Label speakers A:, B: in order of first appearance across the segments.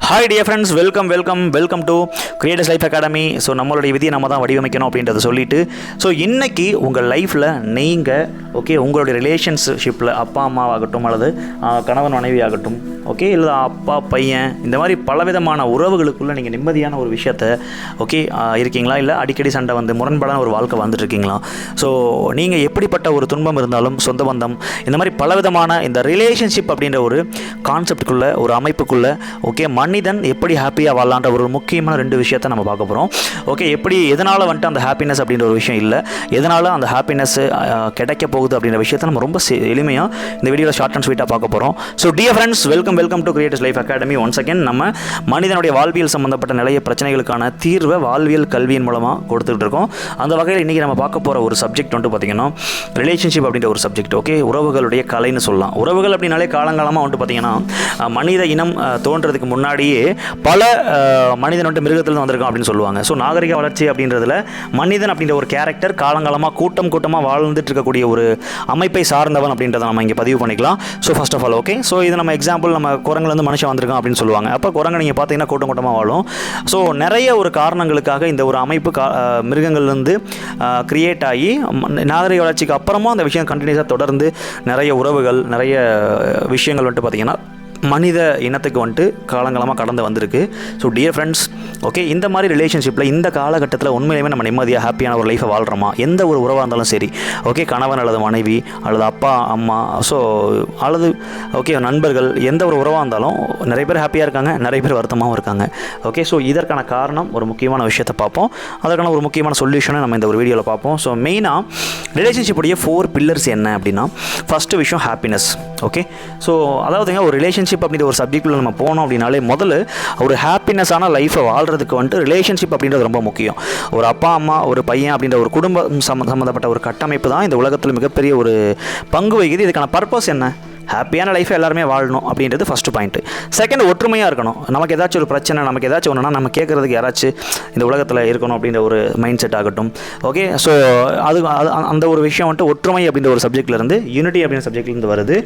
A: Hi dear friends, welcome to creators life academy. So நம்மளுடைய விதியை நம்ம தான் வடிவமைக்கணும் அப்படின்றத சொல்லிட்டு, ஸோ இன்றைக்கி உங்கள் லைஃப்பில் நீங்கள் உங்களுடைய ரிலேஷன்ஷிப்பில் அப்பா அம்மாவாகட்டும் அல்லது கணவன் மனைவி ஆகட்டும் இல்லை அப்பா பையன், இந்த மாதிரி பலவிதமான உறவுகளுக்குள்ளே நீங்கள் நிம்மதியான ஒரு விஷயத்தை இருக்கீங்களா, இல்லை அடிக்கடி சண்டை வந்து முரண்பாடான ஒரு வாழ்க்கை வந்துட்டுருக்கீங்களா? ஸோ நீங்கள் எப்படிப்பட்ட ஒரு துன்பம் இருந்தாலும் சொந்த பந்தம் இந்த மாதிரி பலவிதமான இந்த ரிலேஷன்ஷிப் அப்படின்ற ஒரு கான்செப்டுக்குள்ளே ஒரு அமைப்புக்குள்ளே மனிதன் எப்படி ஹாப்பியாக வாழலான்ற ஒரு முக்கியமான 2 விஷயத்தை நம்ம பார்க்க போகிறோம். எதனால் வந்துட்டு அந்த ஹாப்பினஸ் அப்படின்ற ஒரு விஷயம் இல்லை, எதனால் அந்த ஹாப்பினஸ் கிடைக்க போகுது அப்படின்ற விஷயத்தை நம்ம ரொம்ப எளிமையாக இந்த வீடியோவில் ஷார்ட் அண்ட் ஸ்வீட்டாக பார்க்க போகிறோம். So dear friends, welcome to creators life academy. Once again நம்ம மனிதனுடைய வாழ்வியல் சம்மந்தப்பட்ட நிறைய பிரச்சனைகளுக்கான தீர்வை வாழ்வியல் கல்வியின் மூலமாக கொடுத்துட்டு இருக்கோம். அந்த வகையில் இன்றைக்கி நம்ம பார்க்க போகிற ஒரு சப்ஜெக்ட் வந்துட்டு பார்த்திங்கன்னா ரிலேஷன்ஷிப் அப்படின்ற ஒரு சப்ஜெக்ட். உறவுகளுடைய கலைன்னு சொல்லலாம். உறவுகள் அப்படின்னாலே காலங்காலமாக வந்துட்டு பார்த்திங்கன்னா மனித இனம் தோன்றதுக்கு முன்னாடியே பல மனிதன் வந்துட்டு மிருகத்தில் வந்திருக்கான் அப்படின்னு சொல்லுவாங்க. ஸோ நாகரிக வளர்ச்சி அப்படின்றதுல மனிதன் அப்படின்ற ஒரு கேரக்டர் காலங்காலமாக கூட்டமாக வாழ்ந்துட்டு இருக்கக்கூடிய ஒரு அமைப்பை சார்ந்தவன் அப்படின்றத நம்ம இங்கே பதிவு பண்ணிக்கலாம். So first of all so இது நம்ம எக்ஸாம்பிள் நம்ம குரங்குலேருந்து மனுஷன் வந்திருக்கான் அப்படின்னு சொல்லுவாங்க. அப்போ குரங்கு நீங்கள் பார்த்தீங்கன்னா கூட்டமாக வாழும். ஸோ நிறைய ஒரு காரணங்களுக்காக இந்த ஒரு அமைப்பு மிருகங்கள்லேருந்து கிரியேட் ஆகி நாகரிக வளர்ச்சிக்கு அப்புறமும் அந்த விஷயம் கண்டினியூஸாக தொடர்ந்து நிறைய உறவுகள் நிறைய விஷயங்கள் வந்துட்டு பார்த்திங்கன்னா மனித இனத்துக்கு வந்துட்டு காலங்காலமாக கடந்து வந்திருக்கு. ஸோ டியர் ஃப்ரெண்ட்ஸ், இந்த மாதிரி ரிலேஷன்ஷிப்பில் இந்த காலகட்டத்தில் உண்மையிலேயே நம்ம நிம்மதியாக ஹாப்பியான ஒரு லைஃப்பை வாழ்கிறோமா? எந்த ஒரு உறவாக இருந்தாலும் சரி, கணவன் அல்லது மனைவி அல்லது அப்பா அம்மா, ஸோ அல்லது நண்பர்கள், எந்த ஒரு உறவாக இருந்தாலும் நிறைய பேர் ஹாப்பியாக இருக்காங்க, நிறைய பேர் வருத்தமாகவும் இருக்காங்க. ஸோ இதற்கான காரணம் ஒரு முக்கியமான விஷயத்தை பார்ப்போம். அதற்கான ஒரு முக்கியமான சொல்யூஷனை நம்ம இந்த ஒரு வீடியோவில் பார்ப்போம். ஸோ மெயினாக ரிலேஷன்ஷிப்புடைய 4 பில்லர்ஸ் என்ன அப்படின்னா, ஃபஸ்ட்டு விஷயம் ஹாப்பினஸ். ஸோ அதாவதுங்க ஒரு ரிலேஷன்ஷிப் அப்படின்ற ஒரு சப்ஜெக்டில் நம்ம போனோம் அப்படின்னாலே முதல்ல ஒரு ஹாப்பினஸான லைஃப்பை வாழ்கிறதுக்கு வந்துட்டு ரிலேஷன்ஷிப் அப்படின்றது ரொம்ப முக்கியம். ஒரு அப்பா அம்மா ஒரு பையன் அப்படின்ற ஒரு குடும்பம் சம்மந்தப்பட்ட ஒரு கட்டமைப்பு தான் இந்த உலகத்தில் மிகப்பெரிய ஒரு பங்கு வகிக்குது. இதுக்கான பர்பஸ் என்ன? ஹாப்பியான லைஃப்பை எல்லாருமே வாழணும் அப்படின்றது ஃபஸ்ட்டு பாயிண்ட்டு. செகண்ட், ஒற்றுமையாக இருக்கணும். நமக்கு ஏதாச்சும் ஒரு பிரச்சனை, நமக்கு ஏதாச்சும் ஒன்றுனா நம்ம கேட்குறதுக்கு யாராச்சும் இந்த உலகத்தில் இருக்கணும் அப்படின்ற ஒரு மைண்ட் செட் ஆகட்டும். ஸோ அது அந்த ஒரு விஷயம் வந்துட்டு ஒற்றுமை அப்படின்ற ஒரு சப்ஜெக்ட்லேருந்து யூனிட்டி அப்படின்ற சப்ஜெக்ட்லேருந்து வருது.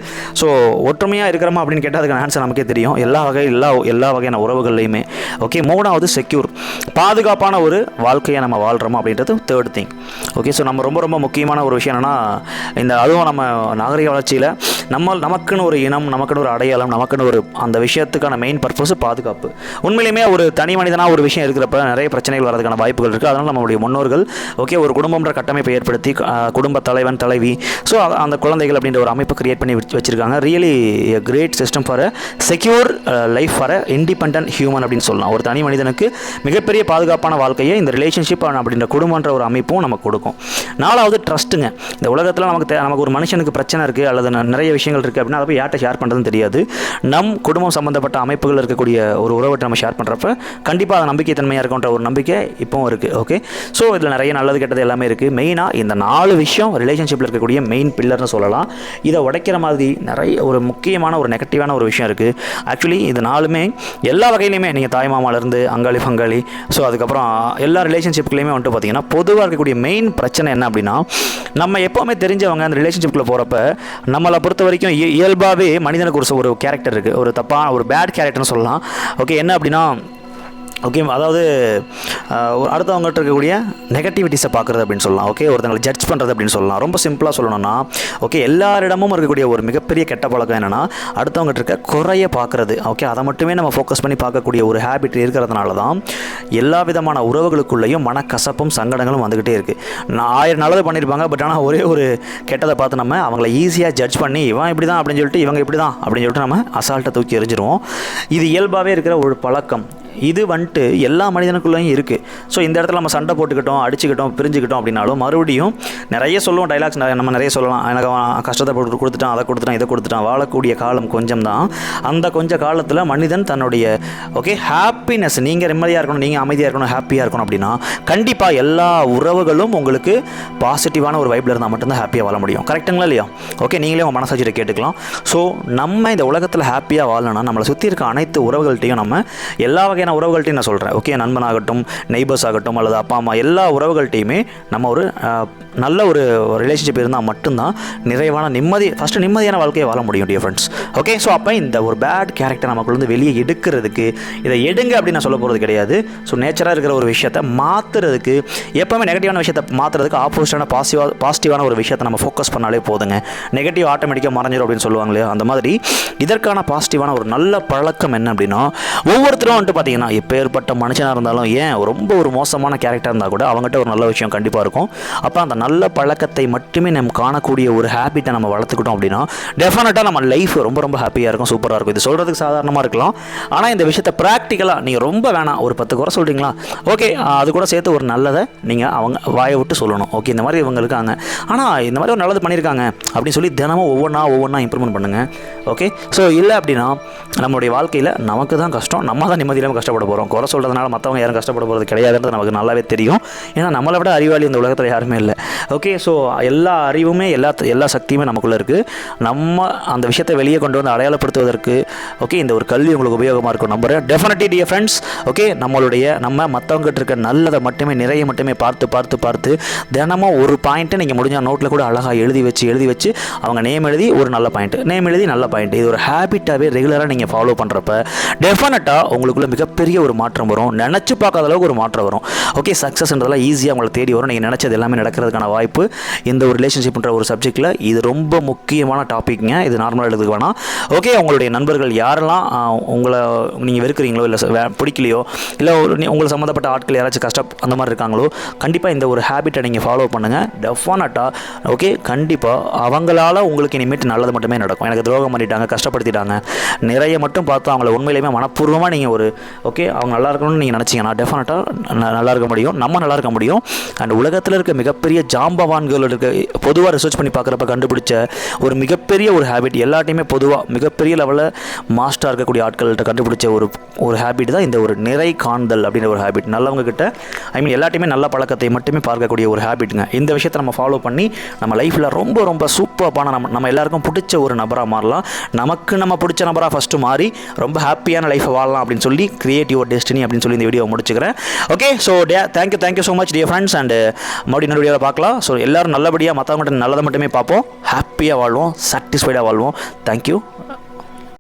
A: ஸோ ஒற்றுமையாக இருக்கிறோமா அப்படின்னு கேட்டால் அதுக்கான ஆன்சர் நமக்கே தெரியும். எல்லா வகையான உறவுகள்லையுமே. மூணாவது செக்யூர், பாதுகாப்பான ஒரு வாழ்க்கையை நம்ம வாழ்கிறோமா அப்படின்றது தேர்ட் திங். ஸோ நம்ம ரொம்ப முக்கியமான ஒரு விஷயம் என்னென்னா, அதுவும் நம்ம நாகரிக வளர்ச்சியில் நமக்குன்னு ஒரு இனம், நமக்குன்னு ஒரு அடையாளம், நமக்குன்னு ஒரு அந்த விஷயத்துக்கான மெயின் பர்பஸ் பாதுகாப்பு. உண்மையிலுமே ஒரு தனி மனிதனாக ஒரு விஷயம் இருக்கிறப்ப நிறைய பிரச்சனைகள் வரதுக்கான வாய்ப்புகள் இருக்குது. அதனால் நம்மளுடைய முன்னோர்கள் ஒரு குடும்பம்ன்ற கட்டமைப்பை ஏற்படுத்தி குடும்ப தலைவன் தலைவி, ஸோ அந்த குழந்தைகள் அப்படின்ற ஒரு அமைப்பை கிரியேட் பண்ணி வச்சுருக்காங்க. Really a great system for a secure life for a independent human அப்படின்னு சொல்லலாம். ஒரு தனி மனிதனுக்கு மிகப்பெரிய பாதுகாப்பான வாழ்க்கையை இந்த ரிலேஷன்ஷிப் அப்படின்ற குடும்பன்ற ஒரு அமைப்பும் நமக்கு கொடுக்கும். 4வது ட்ரஸ்ட்டுங்க. இந்த உலகத்தில் நமக்கு ஒரு மனுஷனுக்கு பிரச்சனை இருக்குது அல்லது நிறைய விஷயங்கள் இருக்குது அப்படின்னா அதை போய் யார்கிட்ட ஷேர் பண்ணுறதுன்னு தெரியாது. நம் குடும்பம் சம்மந்தப்பட்ட அமைப்புகள் இருக்கக்கூடிய ஒரு உறவத்தை நம்ம ஷேர் பண்ணுறப்ப கண்டிப்பாக அது நம்பிக்கை தன்மையாக இருக்குன்ற ஒரு நம்பிக்கை இப்போவும் இருக்குது. ஸோ இதில் நிறைய நல்லது கெட்டது எல்லாமே இருக்குது. மெயினாக இந்த 4 விஷயம் ரிலேஷன்ஷிப்பில் இருக்கக்கூடிய மெயின் பில்லர்னு சொல்லலாம். இதை உடைக்கிற மாதிரி நிறைய ஒரு முக்கியமான ஒரு நெகட்டிவான ஒரு விஷயம் இருக்குது. ஆக்சுவலி இது 4மே எல்லா வகையிலையுமே, நீங்கள் தாய் மாமாலேருந்து அங்காளி பங்காளி, ஸோ அதுக்கப்புறம் எல்லா ரிலேஷன்ஷிப்லேயுமே வந்துட்டு பார்த்திங்கன்னா பொதுவாக இருக்கக்கூடிய மெயின் பிரச்சனை என்ன அப்படின்னா, நம்ம எப்போவுமே தெரிஞ்சவங்க அந்த ரிலேஷன்ஷிப்பில் போகிறப்ப நம்மளை பொறுத்த வரைக்கும் இயல்பாகவே மனிதனுக்கு ஒரு கேரக்டர் இருக்குது, ஒரு தப்பான ஒரு பேட் கேரக்டர்னு சொல்லலாம். என்ன அப்படின்னா அதாவது அடுத்தவங்ககிட்ட இருக்கக்கூடிய நெகட்டிவிட்டிஸை பார்க்குறது அப்படின்னு சொல்லலாம். ஒருத்தங்களை ஜட்ஜ் பண்ணுறது அப்படின்னு சொல்லலாம். ரொம்ப சிம்பிளாக சொல்லணும்னா எல்லாரிடமும் இருக்கக்கூடிய ஒரு மிகப்பெரிய கெட்ட பழக்கம் என்னென்னா அடுத்தவங்ககிட்ட இருக்க குறைய பார்க்குறது. அதை மட்டுமே நம்ம ஃபோக்கஸ் பண்ணி பார்க்கக்கூடிய ஒரு ஹேபிட் இருக்கிறதுனால தான் எல்லா விதமான உறவுகளுக்குள்ளேயும் மனக்கசப்பும் சங்கடங்களும் வந்துக்கிட்டே இருக்குது. நான் 1000 நல்லது பண்ணியிருப்பாங்க, பட் ஆனால் ஒரே ஒரு கெட்டதை பார்த்து நம்ம அவங்கள ஈஸியாக ஜட்ஜ் பண்ணி இவன் இப்படி தான் அப்படின்னு சொல்லிட்டு இவங்க இப்படி தான் அப்படின்னு சொல்லிட்டு நம்ம அசால்ட்டை தூக்கி எறிஞ்சிருவோம். இது இயல்பாகவே இருக்கிற ஒரு பழக்கம். இது வந்துட்டு எல்லா மனிதனுக்குள்ளேயும் இருக்குது. ஸோ இந்த இடத்துல நம்ம சண்டை போட்டுக்கிட்டோம், அடிச்சுக்கிட்டோம், பிரிஞ்சுக்கிட்டோம் அப்படின்னாலும் மறுபடியும் நிறைய சொல்லுவோம், டைலாக்ஸ் நம்ம நிறைய சொல்லலாம். எனக்கு கஷ்டத்தை போட்டு கொடுத்துட்டான், அதை கொடுத்துட்டான், இதை கொடுத்துட்டான். வாழக்கூடிய காலம் கொஞ்சம் தான். அந்த கொஞ்ச காலத்தில் மனிதன் தன்னுடைய ஹாப்பினஸ், நீங்கள் நிம்மதியாக இருக்கணும், நீங்கள் அமைதியாக இருக்கணும், ஹாப்பியாக இருக்கணும் அப்படின்னா கண்டிப்பாக எல்லா உறவுகளும் உங்களுக்கு பாசிட்டிவான ஒரு வைப்பில் இருந்தால் மட்டும்தான் ஹாப்பியாக வாழ முடியும். கரெக்டுங்களா இல்லையா? நீங்களே உங்கள் மனசாட்சியை கேட்டுக்கலாம். ஸோ நம்ம இந்த உலகத்தில் ஹாப்பியாக வாழணும்னா நம்மளை சுற்றி இருக்க அனைத்து உறவுகள்கிட்டையும் நம்ம எல்லா வகை வகையான உறவுகள்ட்டையும் நான் சொல்கிறேன். ஓகே, நண்பனாகட்டும், நெய்பர்ஸ் ஆகட்டும், அல்லது அப்பா அம்மா எல்லா உறவுகள்ட்டையுமே நம்ம ஒரு நல்ல ஒரு ரிலேஷன்ஷிப் இருந்தால் மட்டும்தான் நிறைவான நிம்மதியான வாழ்க்கையை வாழ முடியும் டியர் ஃப்ரெண்ட்ஸ். ஓகே, ஸோ அப்போ இந்த ஒரு பேட் கேரக்டர் நமக்குள்ள வெளியே எடுக்கிறதுக்கு, இதை எடுங்க அப்படின்னு நான் சொல்ல போகிறது கிடையாது. ஸோ நேச்சராக இருக்கிற ஒரு விஷயத்தை மாற்றுறதுக்கு, எப்போவுமே நெகட்டிவான விஷயத்தை மாற்றுறதுக்கு ஆப்போசிட்டான பாசிட்டிவான ஒரு விஷயத்தை நம்ம ஃபோக்கஸ் பண்ணாலே போதுங்க. நெகட்டிவ் ஆட்டோமேட்டிக்காக மறைஞ்சிடும் அப்படின்னு சொல்லுவாங்க இல்லையா, அந்த மாதிரி இதற்கான பாசிட்டிவான ஒரு நல்ல பழக்கம் என்ன அப்படின்னா, ஒவ்வொருத்தரும் வந்துட்டு பார்த்தீங்கன்னா எப்பேற்பட்ட மனுஷனாக இருந்தாலும், ஏன் ரொம்ப ஒரு மோசமான கேரக்டர் இருந்தால் கூட அவங்ககிட்ட ஒரு நல்ல விஷயம் கண்டிப்பாக இருக்கும். அப்போ அந்த நல்ல பழக்கத்தை மட்டுமே நம்ம காணக்கூடிய ஒரு ஹேபிட்டை நம்ம வளர்த்துக்கிட்டோம் அப்படின்னா டெஃபினட்டாக நம்ம லைஃப் ரொம்ப ரொம்ப ஹாப்பியாக இருக்கும், சூப்பராக இருக்கும். இது சொல்கிறதுக்கு சாதாரணமாக இருக்கலாம், ஆனால் இந்த விஷயத்தை ப்ராக்டிக்கலாக நீங்கள் ரொம்ப வேணாம், ஒரு 10 குறை சொல்கிறீங்களா, ஓகே, அது கூட சேர்த்து ஒரு நல்லதை நீங்கள் அவங்க வாயை விட்டு சொல்லணும். ஓகே, இந்த மாதிரி இவங்க இருக்காங்க, ஆனால் இந்த மாதிரி ஒரு நல்லது பண்ணியிருக்காங்க அப்படின்னு சொல்லி தினமும் ஒவ்வொன்றா இம்ப்ரூவ்மெண்ட் பண்ணுங்கள். ஓகே, ஸோ இல்லை அப்படின்னா நம்மளுடைய வாழ்க்கையில் நமக்கு தான் கஷ்டம், நம்ம தான் நிம்மதியில்லாமல் கஷ்டப்பட போகிறோம். குறை சொல்கிறதுனால மற்றவங்க யாரும் கஷ்டப்பட போகிறது கிடையாதுன்றது நமக்கு நல்லாவே தெரியும். ஏன்னா நம்மளை விட அறிவாளி இந்த உலகத்தில் யாருமே இல்லை. ஓகே, ஸோ எல்லா அறிவுமே எல்லா சக்தியுமே நமக்குள்ளே இருக்குது. நம்ம அந்த விஷயத்தை வெளியே கொண்டு வந்து அடையாளப்படுத்துவதற்கு ஓகே இந்த ஒரு கல்வி உங்களுக்கு உபயோகமாக இருக்கும் நம்புகிறேன். Definitely dear friends. ஓகே, நம்ம மற்றவங்ககிட்ட இருக்க நல்லதை மட்டுமே நிறைய மட்டுமே பார்த்து தினமும் ஒரு பாயிண்ட்டை நீங்கள் முடிஞ்சால் நோட்டில் கூட அழகாக எழுதி வச்சு அவங்க நேம் எழுதி ஒரு நல்ல பாயிண்ட் இது ஒரு ஹேபிட்டாகவே ரெகுலராக நீங்கள் ஃபாலோ பண்ணுறப்ப டெஃபினட்டாக உங்களுக்குள்ள மிகப்பெரிய ஒரு மாற்றம் வரும். நினச்சி பார்க்காத அளவுக்கு ஒரு மாற்றம் வரும். ஓகே, சக்ஸஸ்ன்றதெல்லாம் ஈஸியாக உங்களை தேடி வரும். நீங்கள் நினச்சது எல்லாமே நடக்கிறதுக்கான வாய்ப்பு இந்த ஒரு ரிலேஷன்ஷிப்ன்ற ஒரு சப்ஜெக்டில் இது ரொம்ப முக்கியமான டாபிக்ங்க. இது நார்மலாக எடுத்துக்க வேணாம். ஓகே, உங்களுடைய நண்பர்கள் யாரெல்லாம் உங்களை நீங்கள் வெறுக்கிறீங்களோ, இல்லை பிடிக்கலையோ, இல்லை உங்களை சம்மந்தப்பட்ட ஆட்கள் யாராச்சும் அந்த மாதிரி இருக்காங்களோ, கண்டிப்பாக இந்த ஒரு ஹேபிட்டை நீங்கள் ஃபாலோ பண்ணுங்கள். டெஃபினட்டாக ஓகே, கண்டிப்பாக அவங்களால உங்களுக்கு இனிமேட்டு நல்லது மட்டுமே நடக்கும். எனக்கு துரோகம் பண்ணிட்டாங்க, கஷ்டப்படுத்திட்டாங்க, நிறைய மட்டும் பார்த்து அவங்கள உண்மையிலேயே மனப்பூர்வமாக நீங்கள் ஒரு ஓகே அவங்க நல்லா இருக்கணும்னு நீங்கள் நினச்சிங்கன்னா டெஃபினட்டாக நல்லா இருக்க முடியும், நம்ம நல்லா இருக்க முடியும். அண்ட் உலகத்தில் இருக்க மிகப்பெரிய ஜாம்பவான்கள் இருக்க பொதுவாக ரிசர்ச் பண்ணி பார்க்குறப்ப கண்டுபிடிச்ச ஒரு மிகப்பெரிய ஒரு ஹேபிட், எல்லாட்டையுமே பொதுவாக மிகப்பெரிய லெவலில் மாஸ்டராக இருக்கக்கூடிய ஆட்கள்கிட்ட கண்டுபிடிச்ச ஒரு ஹேபிட் தான் இந்த ஒரு நிறை காண்தல் அப்படின்ற ஒரு ஹேபிட். நல்லவங்க கிட்ட எல்லாத்தையுமே நல்ல பழக்கத்தை மட்டுமே பார்க்கக்கூடிய ஒரு ஹேபிட்டுங்க. இந்த விஷயத்தை நம்ம ஃபாலோ பண்ணி நம்ம லைஃப்பில் ரொம்ப ரொம்ப சூப்பரான நம்ம எல்லாருக்கும் பிடிச்ச ஒரு நபராக மாறலாம். நம்ம பிடிச்ச நபராக ஃபஸ்ட்டு மாறி ரொம்ப ஹாப்பியான லைஃப்பை வாழலாம் அப்படின்னு சொல்லி கிரியேட் யுவர் டெஸ்டினி அப்படின்னு சொல்லி இந்த வீடியோ முடிச்சுக்கிறேன். Okay, so thank you so much dear friends. And மறுபடியும் இன்னொரு வீடியோவில் பார்க்கலாம். ஸோ எல்லோரும் நல்லபடியாக மற்றவங்கள்ட்ட நல்லதை மட்டுமே பார்ப்போம், ஹாப்பியாக வாழ்வோம், சாட்டிஸ்ஃபைடாக வாழ்வோம். தேங்க்யூ.